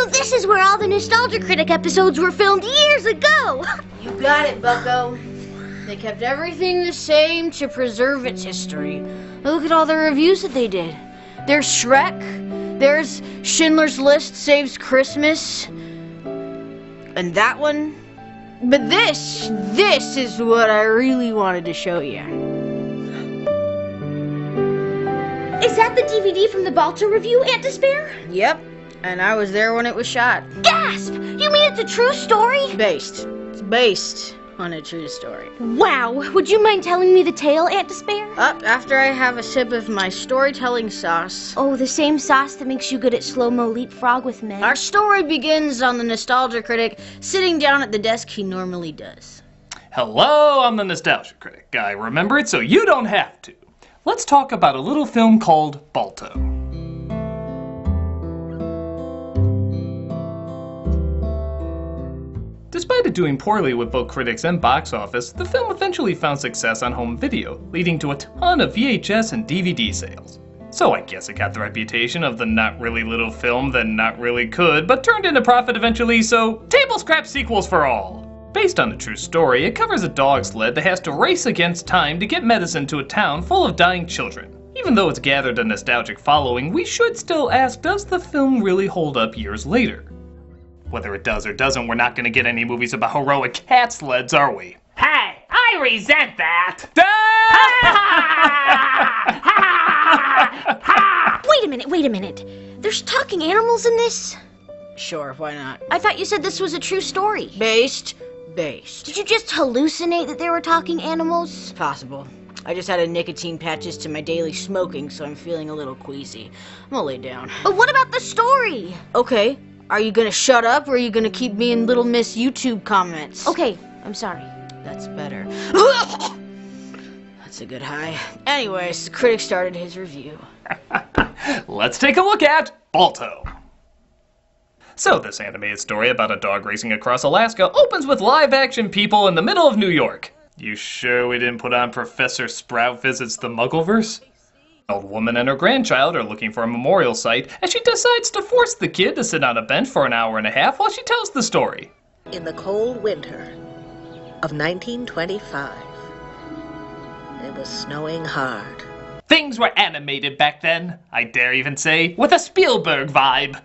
So this is where all the Nostalgia Critic episodes were filmed years ago! You got it, bucko. They kept everything the same to preserve its history. Look at all the reviews that they did. There's Shrek, there's Schindler's List Saves Christmas, and that one. But this is what I really wanted to show you. Is that the DVD from the Balto review, Aunt Despair? Yep, and I was there when it was shot. Gasp! You mean it's a true story? It's based on a true story. Wow, would you mind telling me the tale, Aunt Despair? Up after I have a sip of my storytelling sauce. Oh, the same sauce that makes you good at slow-mo leapfrog with men. Our story begins on the Nostalgia Critic sitting down at the desk he normally does. Hello, I'm the Nostalgia Critic. I remember it so you don't have to. Let's talk about a little film called Balto. Despite it doing poorly with both critics and box office, the film eventually found success on home video, leading to a ton of VHS and DVD sales. So I guess it got the reputation of the not really little film that not really could, but turned into profit eventually, so table scrap sequels for all. Based on a true story, it covers a dog sled that has to race against time to get medicine to a town full of dying children. Even though it's gathered a nostalgic following, we should still ask, does the film really hold up years later? Whether it does or doesn't, we're not going to get any movies about heroic cat sleds, are we? Hey, I resent that! Wait a minute. There's talking animals in this? Sure, why not? I thought you said this was a true story. Based. Did you just hallucinate that there were talking animals? Possible. I just added nicotine patches to my daily smoking, so I'm feeling a little queasy. I'm gonna lay down. But what about the story? Okay. Are you gonna shut up, or are you gonna keep being Little Miss YouTube comments? Okay, I'm sorry. That's better. That's a good high. Anyways, the critic started his review. Let's take a look at Balto. So this animated story about a dog racing across Alaska opens with live-action people in the middle of New York. You sure we didn't put on Professor Sprout Visits the Muggleverse? An old woman and her grandchild are looking for a memorial site, and she decides to force the kid to sit on a bench for an hour and a half while she tells the story. In the cold winter of 1925, it was snowing hard. Things were animated back then, I dare even say, with a Spielberg vibe.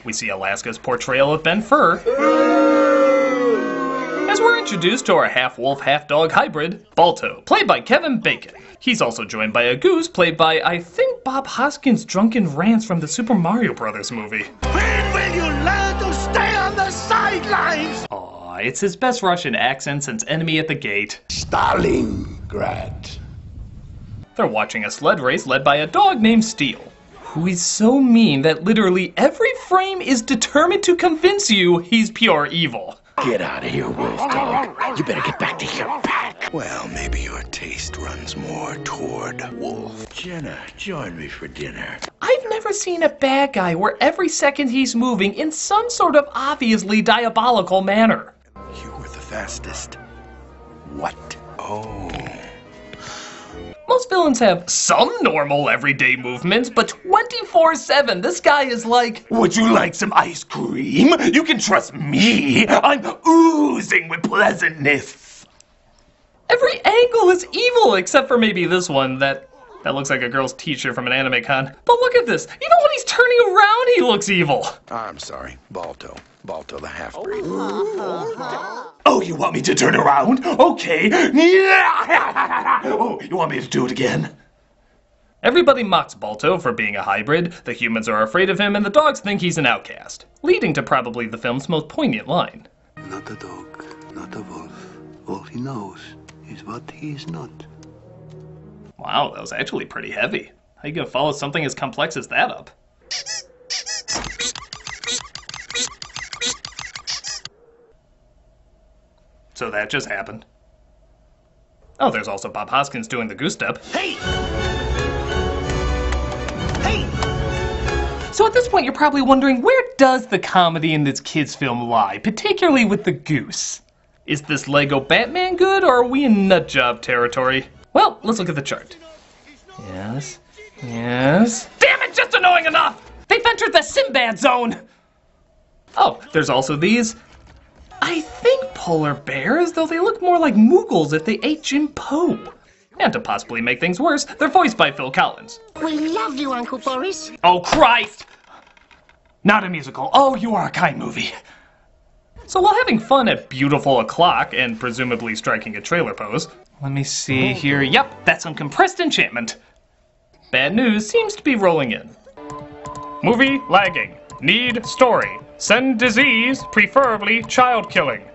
We see Alaska's portrayal of Ben Fur, as we're introduced to our half-wolf, half-dog hybrid, Balto, played by Kevin Bacon. He's also joined by a goose, played by, I think, Bob Hoskins' drunken rants from the Super Mario Brothers movie. When will you learn to stay on the sidelines? Aw, it's his best Russian accent since Enemy at the Gate. Stalingrad. They're watching a sled race led by a dog named Steel, who is so mean that literally every frame is determined to convince you he's pure evil. Get out of here, wolf dog. You better get back to your pack. Well, maybe your taste runs more toward wolf. Jenna, join me for dinner. I've never seen a bad guy where every second he's moving in some sort of obviously diabolical manner. You were the fastest. What? Oh. Most villains have some normal everyday movements, but 24/7, this guy is like, Would you like some ice cream? You can trust me. I'm oozing with pleasantness. every angle is evil except for maybe this one that looks like a girl's t-shirt from an anime con. But look at this, even when he's turning around, he looks evil. I'm sorry, Balto. Balto the half-breed. Oh, you want me to turn around? Okay. Oh, you want me to do it again? Everybody mocks Balto for being a hybrid, the humans are afraid of him, and the dogs think he's an outcast, leading to probably the film's most poignant line. Not a dog, not a wolf. All he knows is what he is not. Wow, that was actually pretty heavy. How you gonna follow something as complex as that up? So that just happened. Oh, there's also Bob Hoskins doing the goose step. Hey! Hey! So at this point, you're probably wondering, where does the comedy in this kid's film lie, particularly with the goose? Is this Lego Batman good, or are we in nutjob territory? Well, let's look at the chart. Yes. Damn it, just annoying enough! They've entered the Sinbad zone! Oh, there's also these. I think polar bears, though they look more like Moogles if they ate Jim Poe. And to possibly make things worse, they're voiced by Phil Collins. We love you, Uncle Boris. Oh, Christ! Not a musical. Oh, You Are a Kind movie. So while having fun at Beautiful O'Clock and presumably striking a trailer pose, let me see here. Yep, that's some compressed enchantment. Bad news seems to be rolling in. Movie lagging. Need story. Send disease, preferably child killing.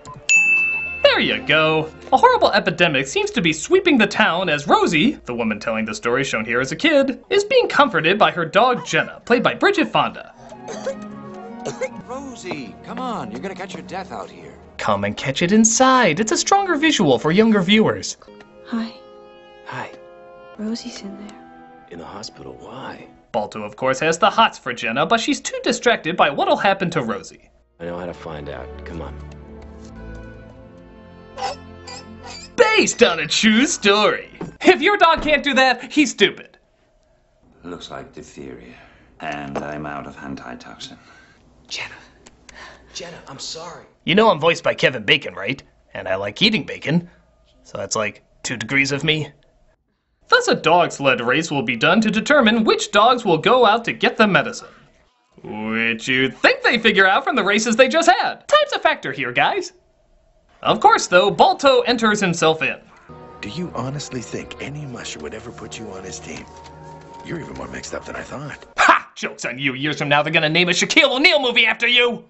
There you go. A horrible epidemic seems to be sweeping the town as Rosie, the woman telling the story shown here as a kid, is being comforted by her dog Jenna, played by Bridget Fonda. Rosie, come on, you're gonna catch your death out here. Come and catch it inside. It's a stronger visual for younger viewers. Hi. Hi. Rosie's in there. In the hospital, why? Balto, of course, has the hots for Jenna, but she's too distracted by what'll happen to Rosie. I know how to find out. Come on. Based on a true story. If your dog can't do that, he's stupid. Looks like diphtheria. And I'm out of antitoxin. Jenna, I'm sorry. You know I'm voiced by Kevin Bacon, right? And I like eating bacon. So that's like 2 degrees of me. Thus a dog sled race will be done to determine which dogs will go out to get the medicine. Which you'd think they figure out from the races they just had. Time's a factor here, guys. Of course, though, Balto enters himself in. Do you honestly think any musher would ever put you on his team? You're even more mixed up than I thought. Ha! Joke's on you. Years from now, they're gonna name a Shaquille O'Neal movie after you!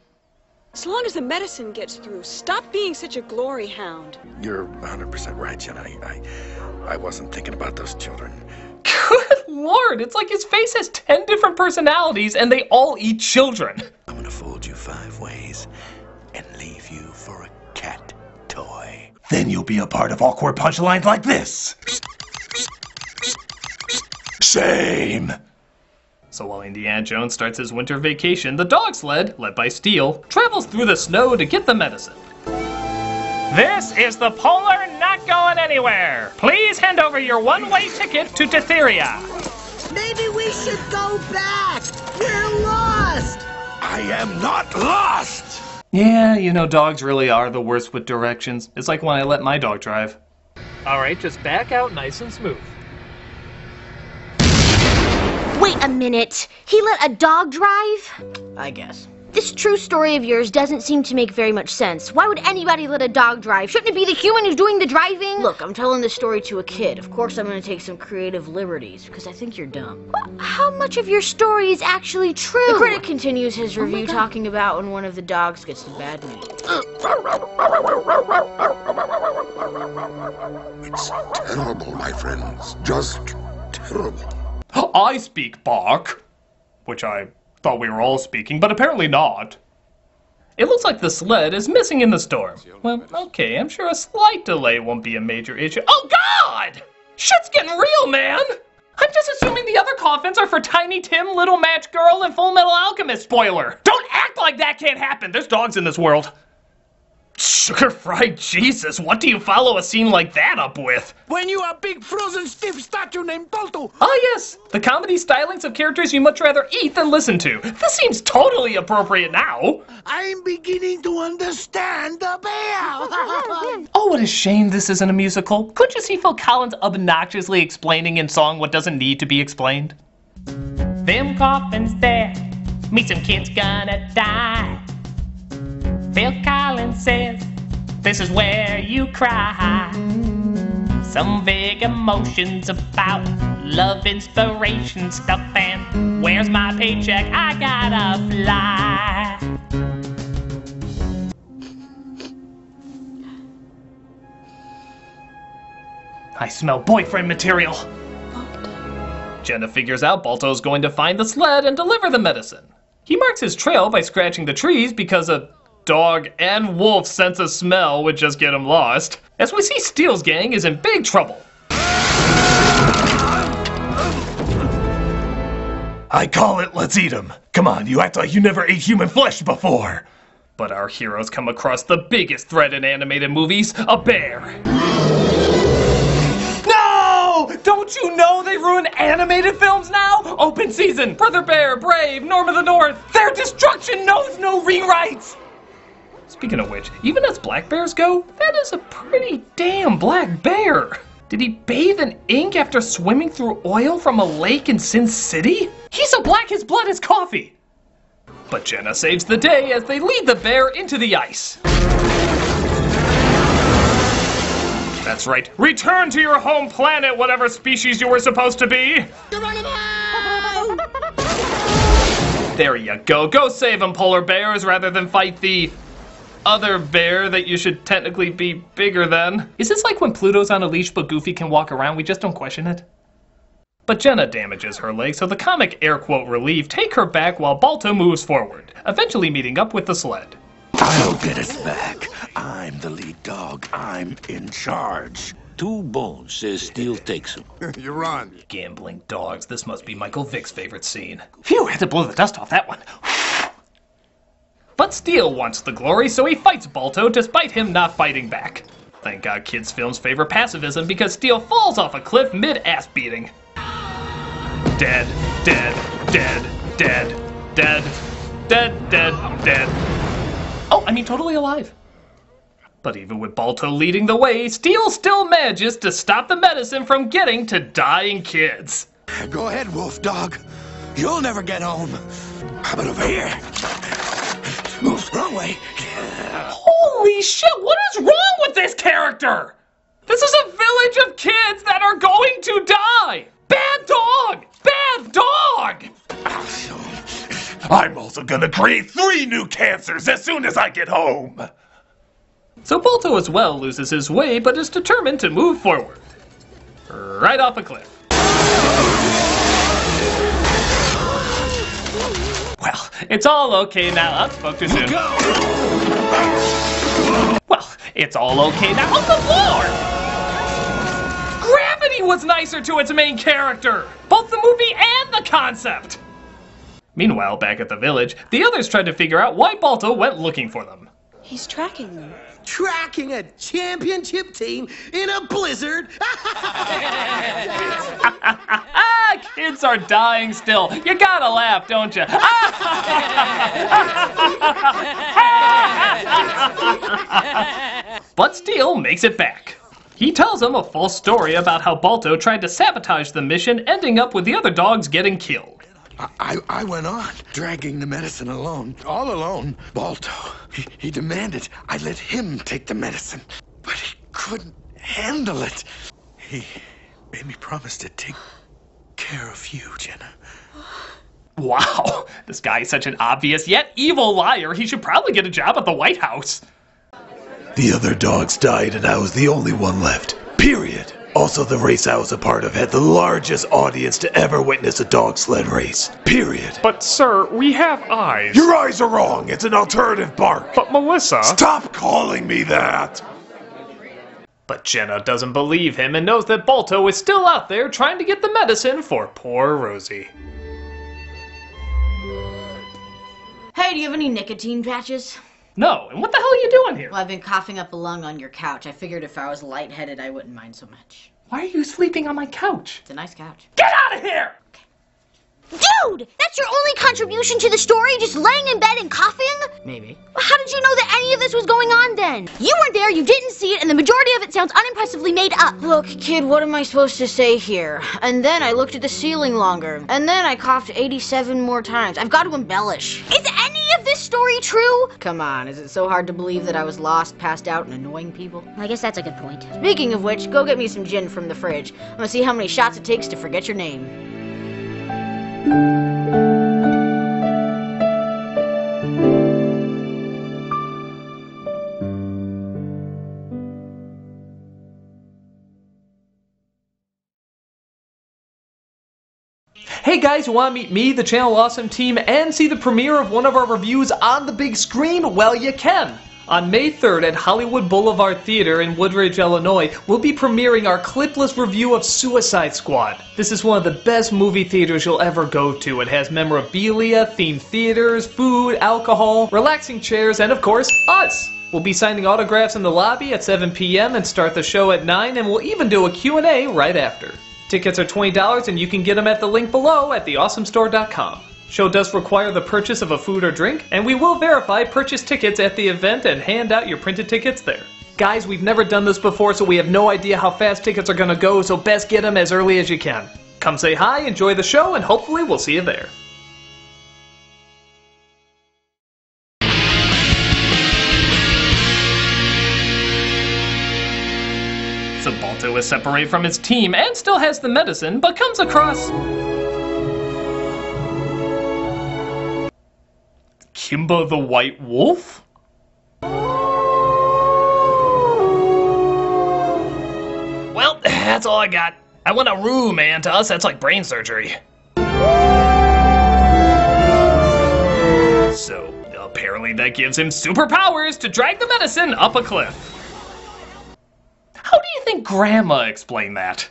As long as the medicine gets through, stop being such a glory hound. You're 100% right, Jen. I wasn't thinking about those children. Good lord, it's like his face has 10 different personalities and they all eat children. I'm gonna fold you 5 ways and leave you for a cat toy. Then you'll be a part of awkward punchlines like this. Shame! So while Indiana Jones starts his winter vacation, the dog sled, led by Steel, travels through the snow to get the medicine. This is the Polar Not Going Anywhere. Please hand over your one-way ticket to diphtheria. Maybe we should go back. We're lost. I am not lost! Yeah, you know, dogs really are the worst with directions. It's like when I let my dog drive. Alright, just back out nice and smooth. Wait a minute. He let a dog drive? I guess. This true story of yours doesn't seem to make very much sense. Why would anybody let a dog drive? Shouldn't it be the human who's doing the driving? Look, I'm telling this story to a kid. Of course I'm going to take some creative liberties, because I think you're dumb. How much of your story is actually true? The critic continues his review talking about when one of the dogs gets the bad news. It's terrible, my friends. Just terrible. I speak bark, which I thought we were all speaking, but apparently not. It looks like the sled is missing in the storm. Well, okay, I'm sure a slight delay won't be a major issue. Oh God! Shit's getting real, man! I'm just assuming the other coffins are for Tiny Tim, Little Match Girl, and Full Metal Alchemist, spoiler! Don't act like that can't happen! There's dogs in this world. Sugar fried Jesus, what do you follow a scene like that up with? When you are a big frozen stiff statue named Balto. Ah yes, the comedy stylings of characters you much rather eat than listen to. This seems totally appropriate now. I'm beginning to understand the bear. Oh, what a shame this isn't a musical. Couldn't you see Phil Collins obnoxiously explaining in song what doesn't need to be explained? Them coffins there, me some kids gonna die. Phil Collins says, this is where you cry. Some vague emotions about love, inspiration stuff, and where's my paycheck? I gotta fly. I smell boyfriend material. Jenna figures out Balto's going to find the sled and deliver the medicine. He marks his trail by scratching the trees because a dog and wolf's sense of smell would just get him lost. As we see, Steel's gang is in big trouble. I call it, let's eat him. Come on, you act like you never ate human flesh before. But our heroes come across the biggest threat in animated movies, a bear. No! Don't you know they ruin animated films now? Open Season, Brother Bear, Brave, Norm of the North. Their destruction knows no rewrites. Speaking of which, even as black bears go, that is a pretty damn black bear. Did he bathe in ink after swimming through oil from a lake in Sin City? He's so black his blood is coffee. But Jenna saves the day as they lead the bear into the ice. That's right. Return to your home planet, whatever species you were supposed to be. There you go. Go save them, polar bears, rather than fight the other bear that you should technically be bigger than. Is this like when Pluto's on a leash but Goofy can walk around? We just don't question it. But Jenna damages her leg, so the comic air quote relief take her back while Balto moves forward, eventually meeting up with the sled. I'll get us back. I'm the lead dog. I'm in charge. 2 bones says Steel takes him. You're on. Gambling dogs. This must be Michael Vick's favorite scene. Phew, had to blow the dust off that one. But Steel wants the glory, so he fights Balto despite him not fighting back. Thank God kids' films favor pacifism because Steel falls off a cliff mid-ass beating. Dead, dead, dead, dead, dead, dead, dead, dead. Oh, I mean totally alive. But even with Balto leading the way, Steel still manages to stop the medicine from getting to dying kids. Go ahead, wolf dog. You'll never get home. How about over here? Move, wrong way. Holy shit, what is wrong with this character? This is a village of kids that are going to die. Bad dog! Bad dog! I'm also gonna create 3 new cancers as soon as I get home. So Balto as well loses his way, but is determined to move forward. Right off a cliff. Well, it's all okay now. Spoke too soon. Well, it's all okay now. On the floor! Gravity was nicer to its main character. Both the movie and the concept. Meanwhile, back at the village, the others tried to figure out why Balto went looking for them. He's tracking them. Tracking a championship team in a blizzard? Kids are dying still. You gotta laugh, don't you? But Steel makes it back. He tells them a false story about how Balto tried to sabotage the mission, ending up with the other dogs getting killed. I went on, dragging the medicine alone, all alone. Balto, he demanded I let him take the medicine, but he couldn't handle it. He made me promise to take care of you, Jenna. Wow, this guy is such an obvious yet evil liar. He should probably get a job at the White House. The other dogs died and I was the only one left. Period. Also, the race I was a part of had the largest audience to ever witness a dog sled race. Period. But sir, we have eyes. Your eyes are wrong. It's an alternative bark. But Melissa... Stop calling me that! But Jenna doesn't believe him and knows that Balto is still out there trying to get the medicine for poor Rosie. Hey, do you have any nicotine patches? No, and what the hell are you doing here? Well, I've been coughing up a lung on your couch. I figured if I was lightheaded, I wouldn't mind so much. Why are you sleeping on my couch? It's a nice couch. Get out of here! Dude, that's your only contribution to the story? Just laying in bed and coughing? Maybe. How did you know that any of this was going on then? You weren't there, you didn't see it, and the majority of it sounds unimpressively made up. Look, kid, what am I supposed to say here? And then I looked at the ceiling longer. And then I coughed 87 more times. I've got to embellish. Is any of this story true? Come on, is it so hard to believe that I was lost, passed out, and annoying people? I guess that's a good point. Speaking of which, go get me some gin from the fridge. I'm gonna see how many shots it takes to forget your name. Hey guys, you want to meet me, the Channel Awesome team, and see the premiere of one of our reviews on the big screen? Well, you can! On May 3rd at Hollywood Boulevard Theater in Woodridge, Illinois, we'll be premiering our clipless review of Suicide Squad. This is one of the best movie theaters you'll ever go to. It has memorabilia, themed theaters, food, alcohol, relaxing chairs, and of course, us! We'll be signing autographs in the lobby at 7 p.m. and start the show at 9, and we'll even do a Q&A right after. Tickets are $20 and you can get them at the link below at theawesomestore.com. Show does require the purchase of a food or drink, and we will verify purchase tickets at the event and hand out your printed tickets there. Guys, we've never done this before, so we have no idea how fast tickets are gonna go, so best get them as early as you can. Come say hi, enjoy the show, and hopefully we'll see you there. So Balto is separated from his team and still has the medicine, but comes across Kimba the White Wolf? Well, that's all I got. I want a room, man. To us, that's like brain surgery. So, apparently that gives him superpowers to drag the medicine up a cliff. How do you think Grandma explained that?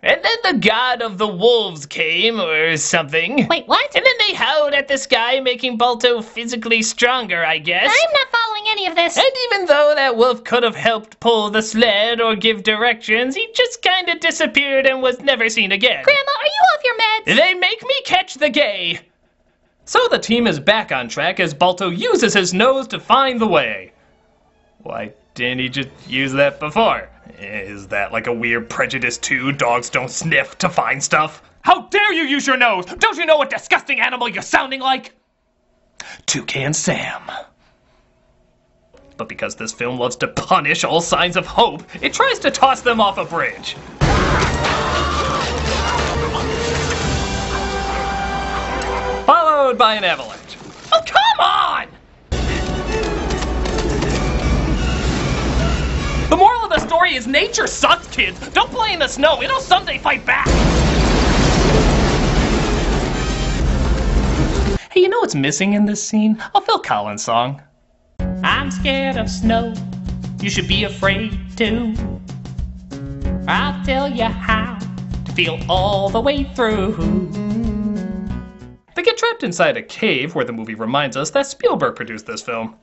And then the god of the wolves came, or something. Wait, what? And then they howled at the sky, making Balto physically stronger, I guess. I'm not following any of this. And even though that wolf could have helped pull the sled or give directions, he just kinda disappeared and was never seen again. Grandma, are you off your meds? They make me catch the gay. So the team is back on track as Balto uses his nose to find the way. Why didn't he just use that before? Is that like a weird prejudice too? Dogs don't sniff to find stuff? How dare you use your nose? Don't you know what disgusting animal you're sounding like? Toucan Sam. But because this film loves to punish all signs of hope, it tries to toss them off a bridge. Followed by an avalanche. Oh, come on! The moral of the story is nature sucks, kids. Don't play in the snow. It'll someday fight back. Hey, you know what's missing in this scene? A Phil Collins song. I'm scared of snow. You should be afraid too. I'll tell you how to feel all the way through. They get trapped inside a cave where the movie reminds us that Spielberg produced this film.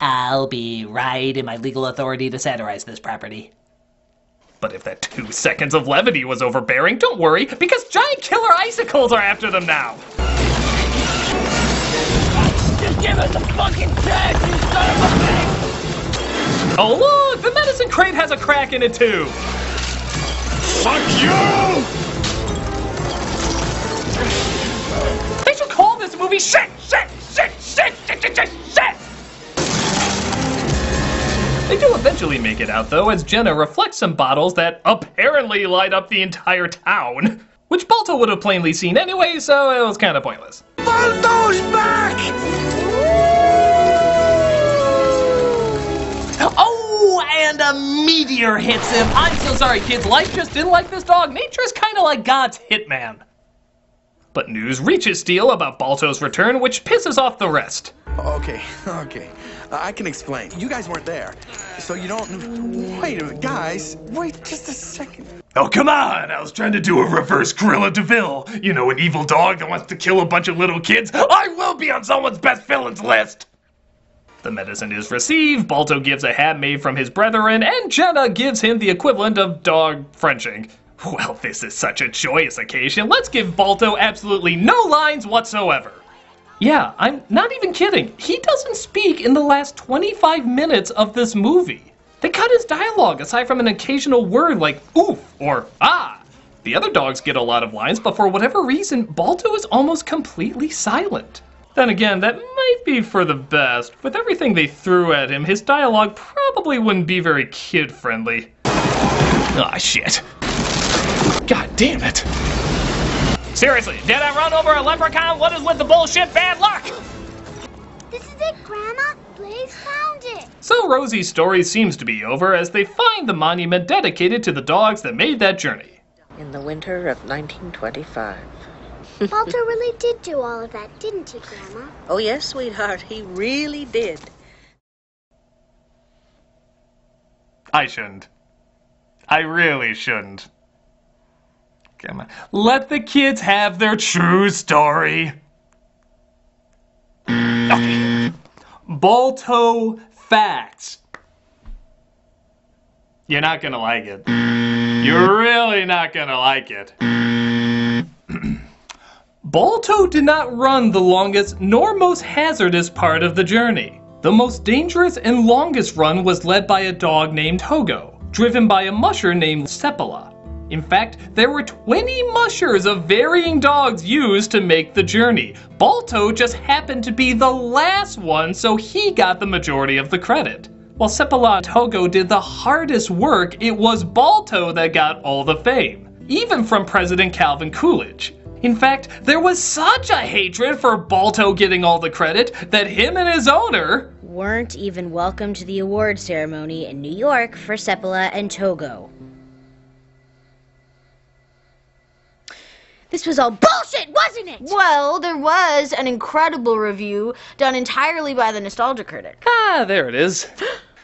I'll be right in my legal authority to satirize this property. But if that 2 seconds of levity was overbearing, don't worry, because giant killer icicles are after them now. Just give us a fucking chance, you son of a bitch! Oh look, the medicine crate has a crack in it too. Fuck you! They should call this movie Shit! They do eventually make it out, though, as Jenna reflects some bottles that apparently light up the entire town. Which Balto would have plainly seen anyway, so it was kind of pointless. Balto's back! Oh, and a meteor hits him. I'm so sorry, kids. Life just didn't like this dog. Nature's kind of like God's hitman. But news reaches Steel about Balto's return, which pisses off the rest. Okay. I can explain. You guys weren't there, so you don't... Wait a minute, guys. Wait just a second. Oh, come on! I was trying to do a reverse Cruella de Vil. You know, an evil dog that wants to kill a bunch of little kids. I will be on someone's best villains list! The medicine is received, Balto gives a hat made from his brethren, and Jenna gives him the equivalent of dog Frenching. Well, this is such a joyous occasion. Let's give Balto absolutely no lines whatsoever. Yeah, I'm not even kidding. He doesn't speak in the last 25 minutes of this movie. They cut his dialogue aside from an occasional word like oof or ah. The other dogs get a lot of lines, but for whatever reason, Balto is almost completely silent. Then again, that might be for the best. With everything they threw at him, his dialogue probably wouldn't be very kid-friendly. Ah, shit. God damn it. Seriously, did I run over a leprechaun? What is with the bullshit bad luck? This is it, Grandma. Blaze found it. So Rosie's story seems to be over as they find the monument dedicated to the dogs that made that journey. In the winter of 1925. Balto really did do all of that, didn't he, Grandma? Oh, yes, sweetheart. He really did. I shouldn't. I really shouldn't. Come on. Let the kids have their true story. Okay. Balto facts. You're not gonna like it. You're really not gonna like it. Balto did not run the longest nor most hazardous part of the journey. The most dangerous and longest run was led by a dog named Togo, driven by a musher named Seppala. In fact, there were 20 mushers of varying dogs used to make the journey. Balto just happened to be the last one, so he got the majority of the credit. While Seppala and Togo did the hardest work, it was Balto that got all the fame, even from President Calvin Coolidge. In fact, there was such a hatred for Balto getting all the credit that him and his owner weren't even welcome to the award ceremony in New York for Seppala and Togo. This was all bullshit, wasn't it? Well, there was an incredible review done entirely by the Nostalgia Critic. Ah, there it is.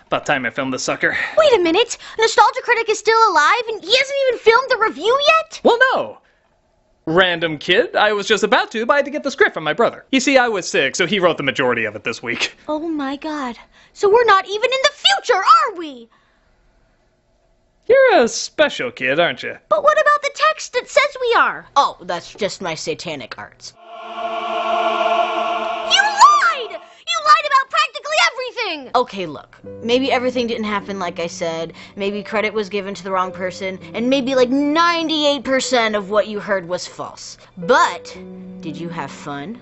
About time I filmed the sucker. Wait a minute! Nostalgia Critic is still alive and he hasn't even filmed the review yet? Well, no. Random kid. I was just about to, but I had to get the script from my brother. You see, I was sick, so he wrote the majority of it this week. Oh my god. So we're not even in the future, are we? You're a special kid, aren't you? But what about the text that says we are? Oh, that's just my satanic arts. You lied! You lied about practically everything! Okay, look. Maybe everything didn't happen like I said. Maybe credit was given to the wrong person. And maybe like 98% of what you heard was false. But, did you have fun?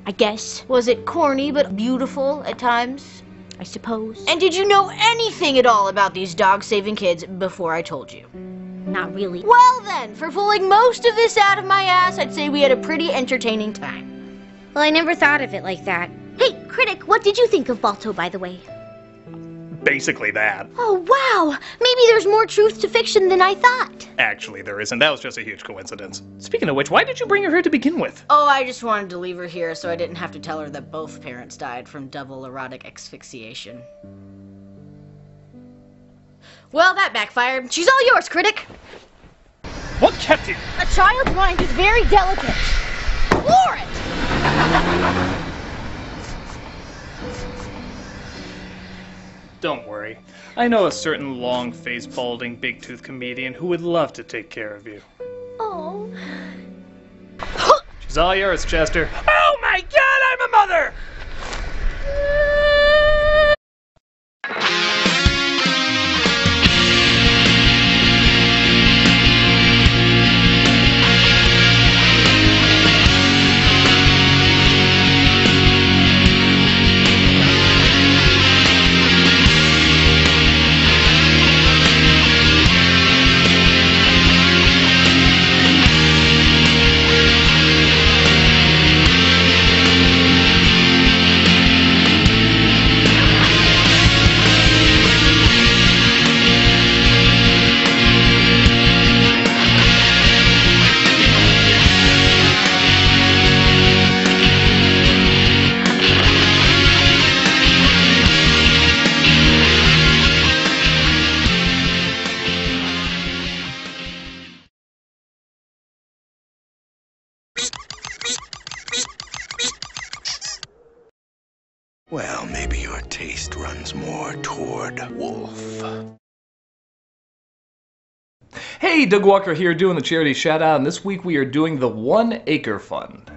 I guess. Was it corny but beautiful at times? I suppose. And did you know anything at all about these dogs saving kids before I told you? Not really. Well then, for pulling most of this out of my ass, I'd say we had a pretty entertaining time. Well, I never thought of it like that. Hey, Critic, what did you think of Balto, by the way? Basically that. Oh, wow! Maybe there's more truth to fiction than I thought. Actually, there isn't. That was just a huge coincidence. Speaking of which, why did you bring her here to begin with? Oh, I just wanted to leave her here so I didn't have to tell her that both parents died from double erotic asphyxiation. Well, that backfired. She's all yours, Critic. What kept you? A child's mind is very delicate. Floor it! Don't worry. I know a certain long-faced, balding, big-toothed comedian who would love to take care of you. Oh. She's all yours, Chester. Oh my god, I'm a mother! Well, maybe your taste runs more toward wolf. Hey, Doug Walker here doing the charity shout out, and this week we are doing the 1 Acre Fund.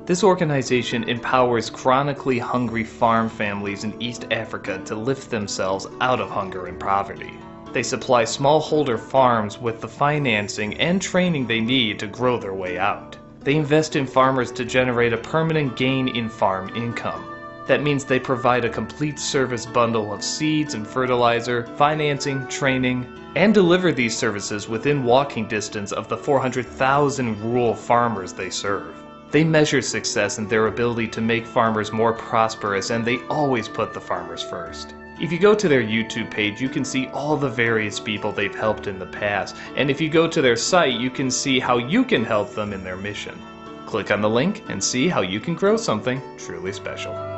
This organization empowers chronically hungry farm families in East Africa to lift themselves out of hunger and poverty. They supply smallholder farms with the financing and training they need to grow their way out. They invest in farmers to generate a permanent gain in farm income. That means they provide a complete service bundle of seeds and fertilizer, financing, training, and deliver these services within walking distance of the 400,000 rural farmers they serve. They measure success in their ability to make farmers more prosperous, and they always put the farmers first. If you go to their YouTube page, you can see all the various people they've helped in the past, and if you go to their site, you can see how you can help them in their mission. Click on the link and see how you can grow something truly special.